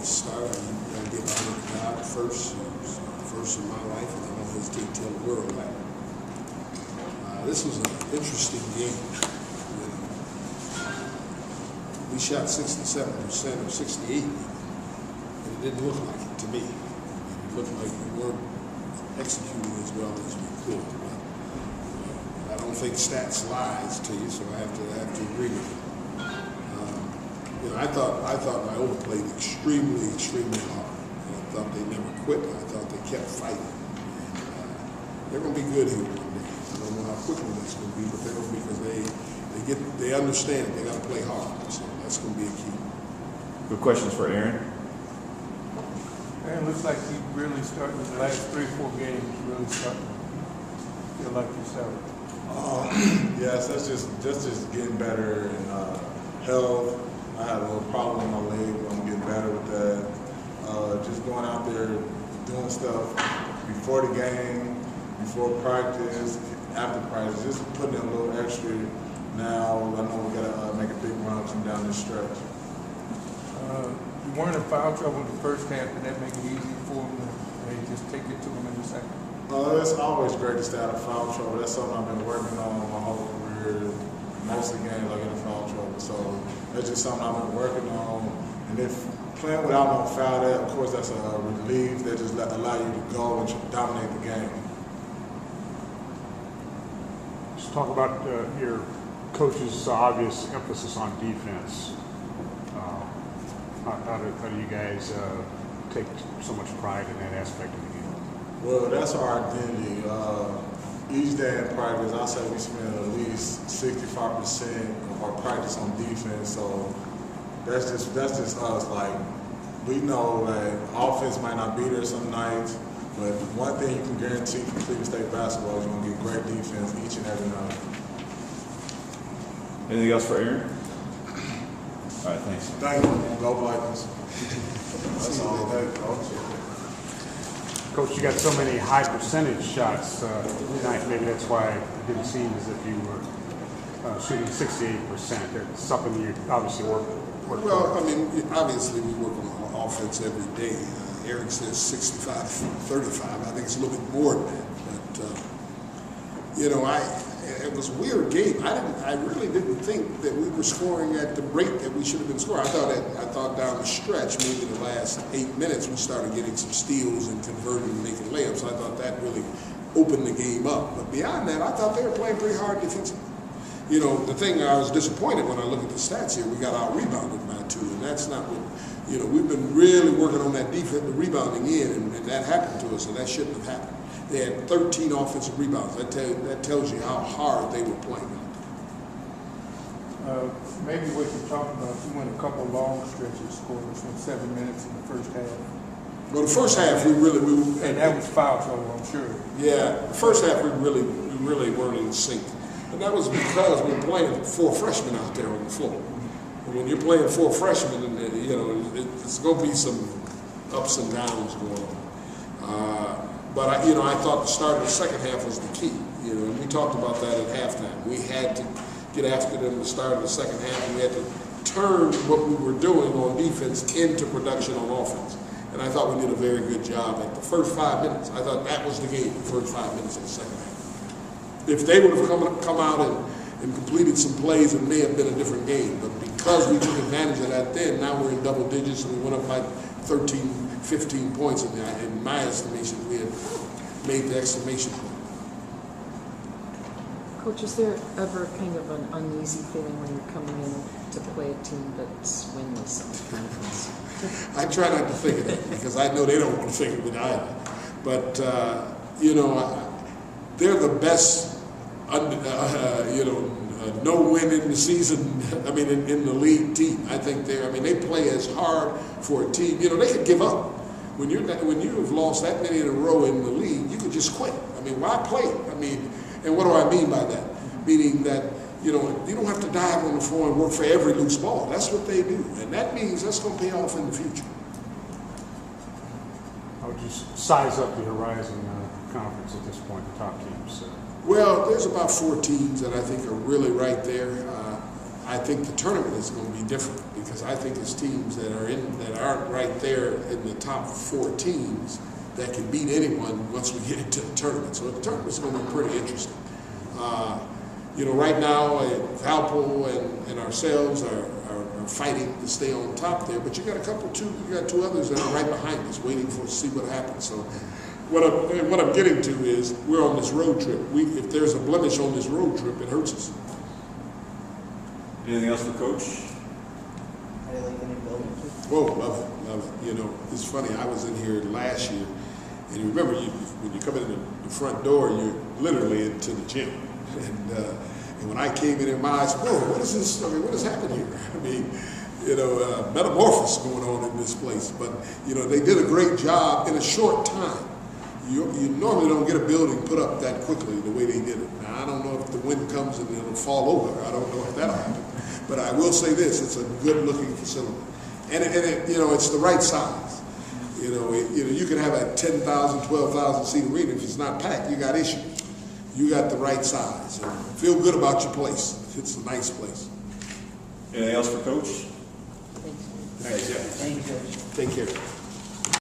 start. I give honor to God first. It was the first in my life, and I don't hesitate to tell the world that. This was an interesting game. You know, we shot 67% or 68%, and it didn't look like it to me. It looked like we weren't executing as well as we could. But, I don't think stats lies to you, so I have to agree with you. You know, I thought Loyola played extremely hard. And I thought they never quit. I thought they kept fighting. And, they're going to be good here one day. I don't know how quickly that's going to be, but they're going to be because they understand it. They got to play hard. So that's going to be a key. Good questions for Aaron. Aaron looks like he really starting the last 3 or 4 games. Really starting to feel like yourself. Yes, that's just getting better in health. I had a little problem with my leg, but I'm getting better with that. Just going out there, doing stuff before the game, before practice, after practice, just putting in a little extra. Now I know we gotta make a big run come down this stretch. You weren't in foul trouble in the first half. Did that make it easy for them to just take it to them in the second? It's always great to stay out of foul trouble. That's something I've been working on my whole career. Most of the games I get in foul trouble, so that's just something I've been working on. And if playing without no foul, that of course that's a relief. That just allow you to go and dominate the game. Let's talk about your coach's obvious emphasis on defense. How do you guys take so much pride in that aspect of the game? Well, that's our identity. Each day in practice, I say we spend at least 65% of our practice on defense. So that's just us. Like, we know that offense might not be there some nights, but one thing you can guarantee from Cleveland State basketball is you're gonna get great defense each and every night. Anything else for Aaron? All right, thanks. Thank you. Go Vikings. That's all. Coach, you got so many high percentage shots tonight. Maybe that's why it didn't seem as if you were shooting 68%. That's something you obviously work Well, I mean, obviously we work on offense every day. Eric says 65-35. I think it's a little bit more than that. But, you know, it was a weird game. I really didn't think that we were scoring at the rate that we should have been scoring. I thought down the stretch, maybe the last 8 minutes, we started getting some steals and converting and making layups. I thought that really opened the game up. But beyond that, I thought they were playing pretty hard defensively. You know, the thing I was disappointed when I look at the stats here, we got out-rebounded by 2, and that's not what, you know, we've been really working on that defense, the rebounding in, and that happened to us, and that shouldn't have happened. They had 13 offensive rebounds. That tells you how hard they were playing. Maybe what you're talking about, you went a couple long stretches, scored from 7 minutes in the first half. Well, the first half and that was foul trouble, I'm sure. Yeah, the first half we really weren't in sync. And that was because we were playing 4 freshmen out there on the floor. And when you're playing 4 freshmen, you know, it's going to be some ups and downs going on. But I thought the start of the second half was the key. You know, and we talked about that at halftime. We had to get after them at the start of the second half, and we had to turn what we were doing on defense into production on offense. And I thought we did a very good job at the first 5 minutes. I thought that was the game, the first 5 minutes of the second half. If they would have come out and completed some plays, it may have been a different game. But because we took advantage of that then, now we're in double digits and we went up by 13, 15 points. In my estimation, we had made the exclamation point. Coach, is there ever kind of an uneasy feeling when you're coming in to play a team that's winless on defense? I try not to think of that because I know they don't want to think of it either. But, you know, they're the best, no win in the season, I mean, in the league team. I think they play as hard for a team. You know, they could give up. When you have lost that many in a row in the league, you could just quit. I mean, why play? I mean, and what do I mean by that? Meaning that, you know, you don't have to dive on the floor and work for every loose ball. That's what they do. And that means that's going to pay off in the future. I would just size up the Horizon Conference at this point, the top teams. Well, there's about 4 teams that I think are really right there. I think the tournament is going to be different because I think it's teams that are aren't right there in the top 4 teams that can beat anyone once we get into the tournament. So the tournament's going to be pretty interesting. Right now, Valpo and ourselves are fighting to stay on top there, but you got two others that are right behind us, waiting to see what happens. So, what I'm getting to is we're on this road trip. If there's a blemish on this road trip, it hurts us. Anything else for Coach? Whoa, love it. It's funny. I was in here last year, and you remember when you come in the front door, you're literally into the gym, and when I came in there, my eyes, whoa, what is this? I mean, what has happened here? I mean, metamorphosis going on in this place. But they did a great job in a short time. You normally don't get a building put up that quickly the way they did it. Now, I don't know if the wind comes and it'll fall over. I don't know if that'll happen. But I will say this: it's a good-looking facility, and it's the right size. You can have a 10,000, 12,000 seat arena. If it's not packed, you got issues. You got the right size. So feel good about your place. It's a nice place. Anything else for Coach? Thanks. Thanks, yeah. Thank you, Coach. Take care.